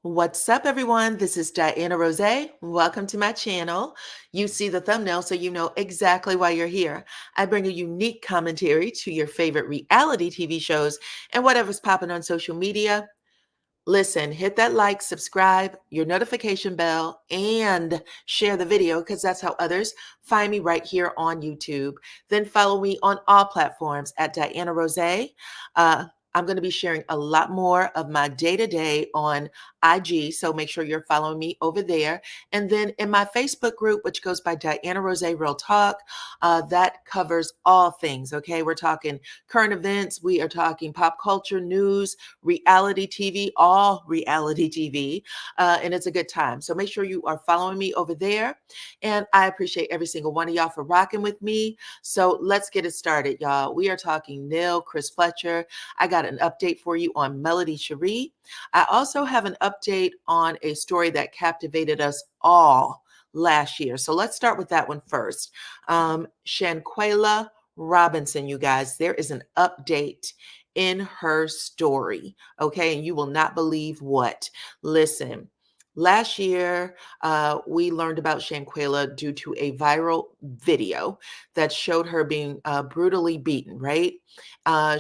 What's up, everyone? This is DYANAROZAY. Welcome to my channel. You see the thumbnail, so you know exactly why you're here. I bring a unique commentary to your favorite reality TV shows and whatever's popping on social media. Listen, hit that like, subscribe, your notification bell, and share the video because that's how others find me right here on YouTube. Then follow me on all platforms at DYANAROZAY. I'm going to be sharing a lot more of my day-to-day on IG, so make sure you're following me over there. And then in my Facebook group, which goes by DYANAROZAY Real Talk, that covers all things, okay? We're talking current events, we are talking pop culture, news, reality TV, all reality TV, and it's a good time. So make sure you are following me over there. And I appreciate every single one of y'all for rocking with me. So let's get it started, y'all. We are talking Nil, Chris Fletcher. I got an update for you on Melody Sheree. I also have an update on a story that captivated us all last year. So let's start with that one first. Shanqua Robinson, you guys, there is an update in her story. Okay. And you will not believe what. Listen. Last year, we learned about Shanqua due to a viral video that showed her being brutally beaten, right?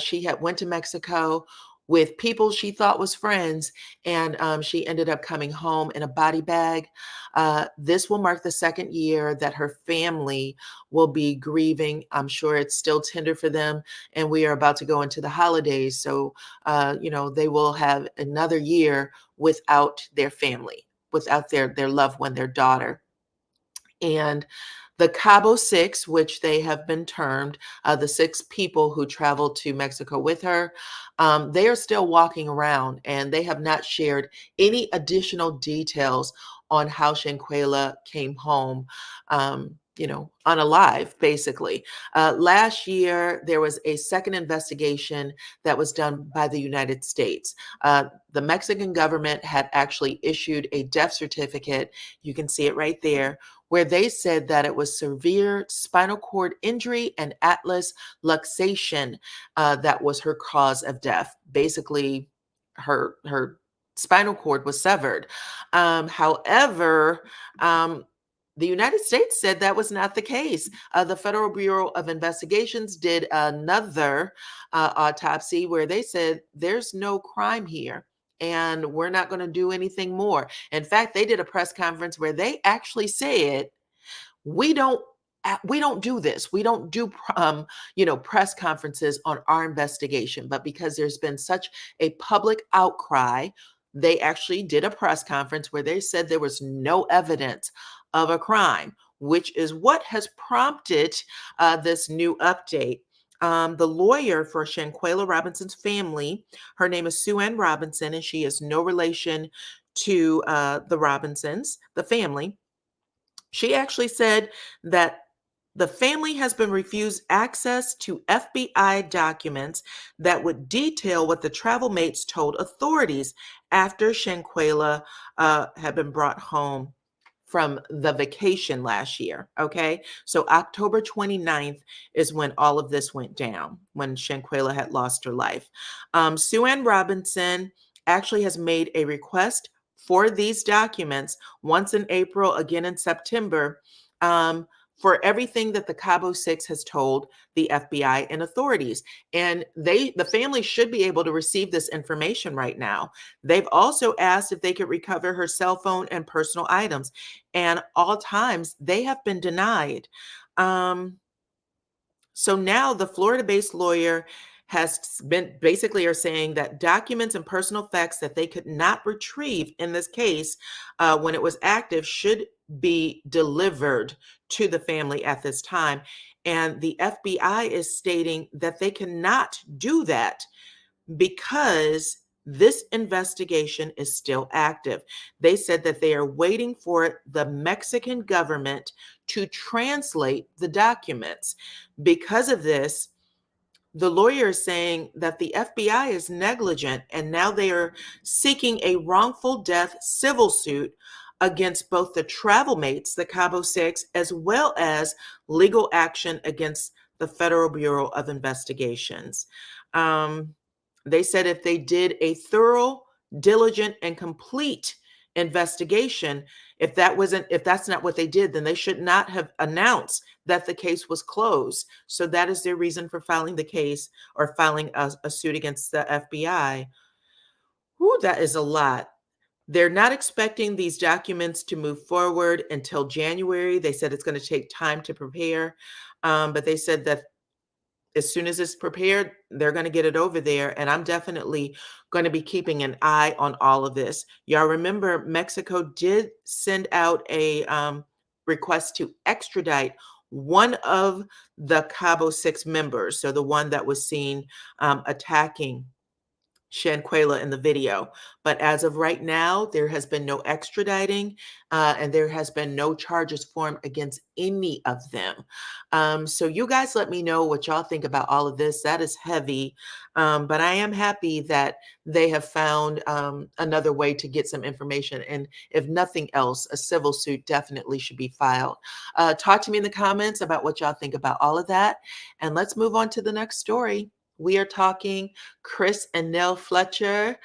She had went to Mexico with people she thought was friends, and she ended up coming home in a body bag. This will mark the second year that her family will be grieving. I'm sure it's still tender for them, and we are about to go into the holidays. So, they will have another year without their family, without their loved one, their daughter. And the Cabo Six, which they have been termed, the six people who traveled to Mexico with her, they are still walking around and they have not shared any additional details on how Shanqua came home. Unalive, basically. Last year, there was a second investigation that was done by the United States. The Mexican government had actually issued a death certificate. You can see it right there, where they said that it was severe spinal cord injury and atlas luxation that was her cause of death. Basically, her spinal cord was severed. However, the United States said that was not the case. The Federal Bureau of Investigations did another autopsy where they said there's no crime here and we're not going to do anything more. In fact, they did a press conference where they actually said, we don't do this. We don't do press conferences on our investigation. But because there's been such a public outcry, they actually did a press conference where they said there was no evidence of a crime, which is what has prompted this new update. The lawyer for Shanqua Robinson's family, her name is Sue Ann Robinson, and she is no relation to the Robinsons, the family. She actually said that the family has been refused access to FBI documents that would detail what the travel mates told authorities after Shanqua had been brought home from the vacation last year. Okay. So October 29th is when all of this went down, when Shanqua had lost her life. Sue Ann Robinson actually has made a request for these documents once in April, again in September, for everything that the Cabo Six has told the FBI and authorities. And the family should be able to receive this information right now. They've also asked if they could recover her cell phone and personal items. And all times they have been denied. So now the Florida-based lawyer has been basically are saying that documents and personal facts that they could not retrieve in this case when it was active should be delivered to the family at this time. And the FBI is stating that they cannot do that because this investigation is still active. They said that they are waiting for the Mexican government to translate the documents. Because of this, the lawyer is saying that the FBI is negligent and now they are seeking a wrongful death civil suit against both the travel mates, the Cabo Six, as well as legal action against the Federal Bureau of Investigations. They said if they did a thorough diligent and complete investigation. If that's not what they did, then they should not have announced that the case was closed. So that is their reason for filing the case, or filing a suit against the FBI. Whew, that is a lot. They're not expecting these documents to move forward until January. They said it's going to take time to prepare, but they said that as soon as it's prepared, they're going to get it over there. And I'm definitely going to be keeping an eye on all of this. Y'all remember Mexico did send out a request to extradite one of the Cabo 6 members. So the one that was seen attacking Shanqua in the video. But as of right now, there has been no extraditing, and there has been no charges formed against any of them. So you guys let me know what y'all think about all of this. That is heavy, but I am happy that they have found another way to get some information. And if nothing else, a civil suit definitely should be filed. Talk to me in the comments about what y'all think about all of that. And let's move on to the next story. We are talking Chris and Nell Fletcher.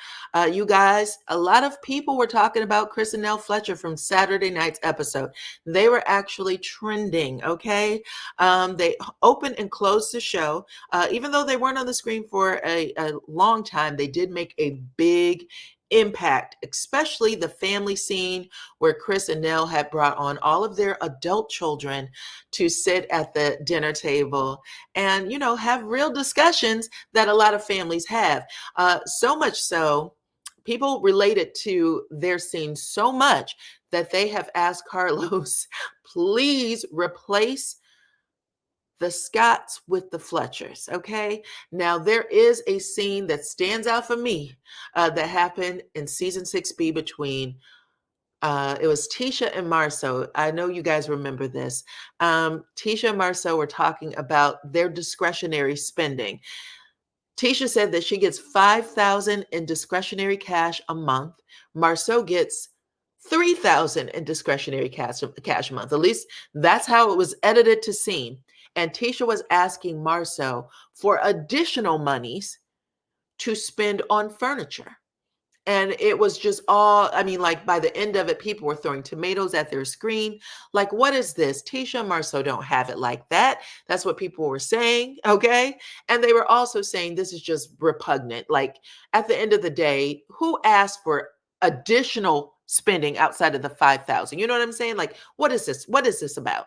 You guys, a lot of people were talking about Chris and Nell Fletcher from Saturday night's episode. They were actually trending, okay? They opened and closed the show. Even though they weren't on the screen for a long time, they did make a big impact, especially the family scene where Chris and Nell had brought on all of their adult children to sit at the dinner table and, have real discussions that a lot of families have. So much so, people related to their scene so much that they have asked Carlos, please replace the Scotts with the Fletchers. Okay. Now, there is a scene that stands out for me that happened in season 6B between it was Tisha and Marceau. I know you guys remember this. Tisha and Marceau were talking about their discretionary spending. Tisha said that she gets $5,000 in discretionary cash a month. Marceau gets $3,000 in discretionary cash a month. At least that's how it was edited to seem. And Tisha was asking Marceau for additional monies to spend on furniture. And it was just all, like by the end of it, people were throwing tomatoes at their screen. Like, what is this? Tisha and Marceau don't have it like that. That's what people were saying. Okay. And they were also saying this is just repugnant. Like, at the end of the day, who asked for additional spending outside of the 5,000? You know what I'm saying? Like, what is this? What is this about?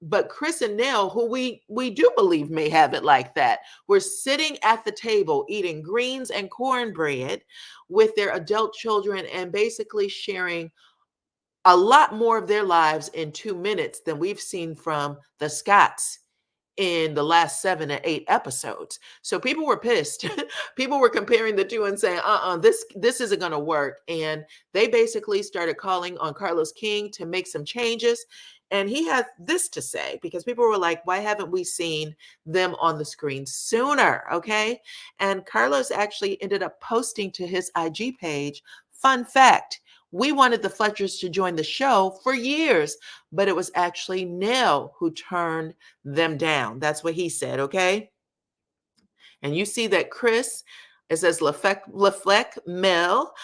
But Chris and Nell, who we do believe may have it like that, were sitting at the table eating greens and cornbread with their adult children and basically sharing a lot more of their lives in 2 minutes than we've seen from the Scotts in the last 7 or 8 episodes. So people were pissed. People were comparing the two and saying, this isn't going to work. And they basically started calling on Carlos King to make some changes. And he had this to say, because people were like, why haven't we seen them on the screen sooner? Okay. And Carlos actually ended up posting to his IG page, fun fact, we wanted the Fletchers to join the show for years, but it was actually Nell who turned them down. That's what he said, okay? And you see that Chris, it says Leflec Mel,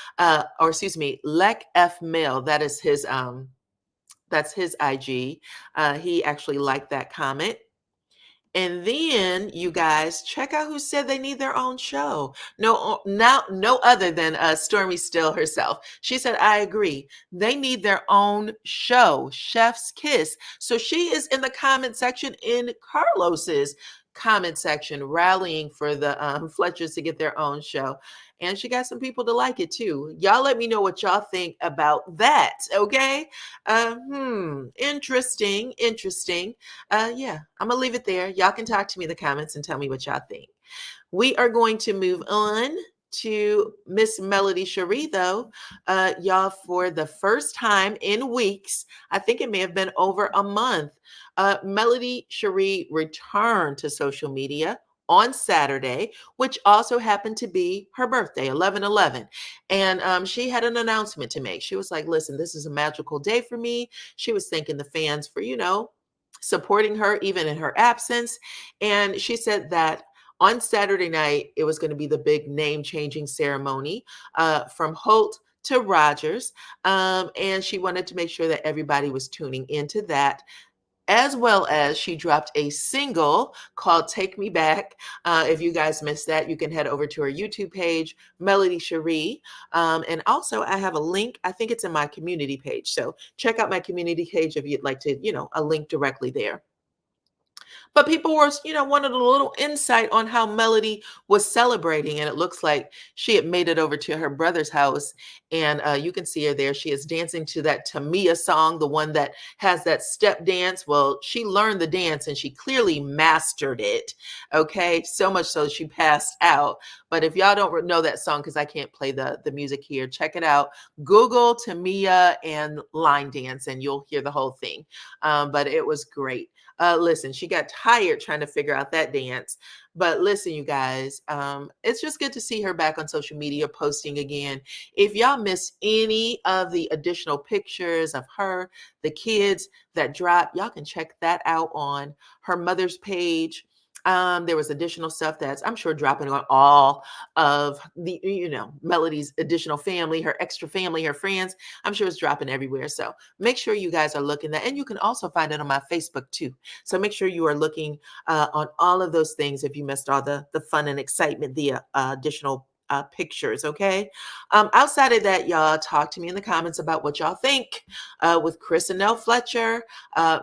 or excuse me, Lec F Mel. That's his IG. He actually liked that comment. And then you guys check out who said they need their own show. No other than Stormy Still herself. She said, I agree. They need their own show, Chef's Kiss. So she is in the comment section in Carlos's comment section, rallying for the Fletchers to get their own show. And she got some people to like it too. Y'all let me know what y'all think about that, okay? Interesting. Yeah, I'm gonna leave it there. Y'all can talk to me in the comments and tell me what y'all think. We are going to move on to Miss Melody Sheree, though. Y'all, for the first time in weeks, I think it may have been over a month, Melody Sheree returned to social media on Saturday, which also happened to be her birthday, 11/11. And she had an announcement to make. She was like, listen, this is a magical day for me. She was thanking the fans for, supporting her even in her absence. And she said that On Saturday night, it was going to be the big name changing ceremony from Holt to Rogers. And she wanted to make sure that everybody was tuning into that, as well as she dropped a single called Take Me Back. If you guys missed that, you can head over to her YouTube page, Melody Sheree. And also, I have a link. I think it's in my community page. So check out my community page if you'd like to, a link directly there. But people were, wanted a little insight on how Melody was celebrating. And it looks like she had made it over to her brother's house. And you can see her there. She is dancing to that Tamia song, the one that has that step dance. Well, she learned the dance and she clearly mastered it. Okay. So much so she passed out. But if y'all don't know that song, because I can't play the music here, check it out. Google Tamia and line dance and you'll hear the whole thing. But it was great. Listen, she got tired trying to figure out that dance. But listen, you guys, it's just good to see her back on social media posting again. If y'all miss any of the additional pictures of her, the kids that dropped, y'all can check that out on her mother's page. There was additional stuff that's, I'm sure, dropping on all of the, Melody's additional family, her extra family, her friends. I'm sure it's dropping everywhere. So make sure you guys are looking that. And you can also find it on my Facebook too. So make sure you are looking on all of those things if you missed all the fun and excitement, the additional pictures. Okay. Outside of that, y'all talk to me in the comments about what y'all think with Chris and Fletcher,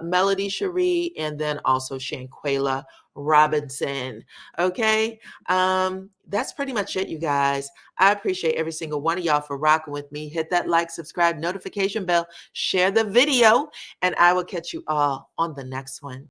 Melody Sheree, and then also Shanqua Robinson. Okay. That's pretty much it, you guys. I appreciate every single one of y'all for rocking with me. Hit that like, subscribe, notification bell, share the video, and I will catch you all on the next one.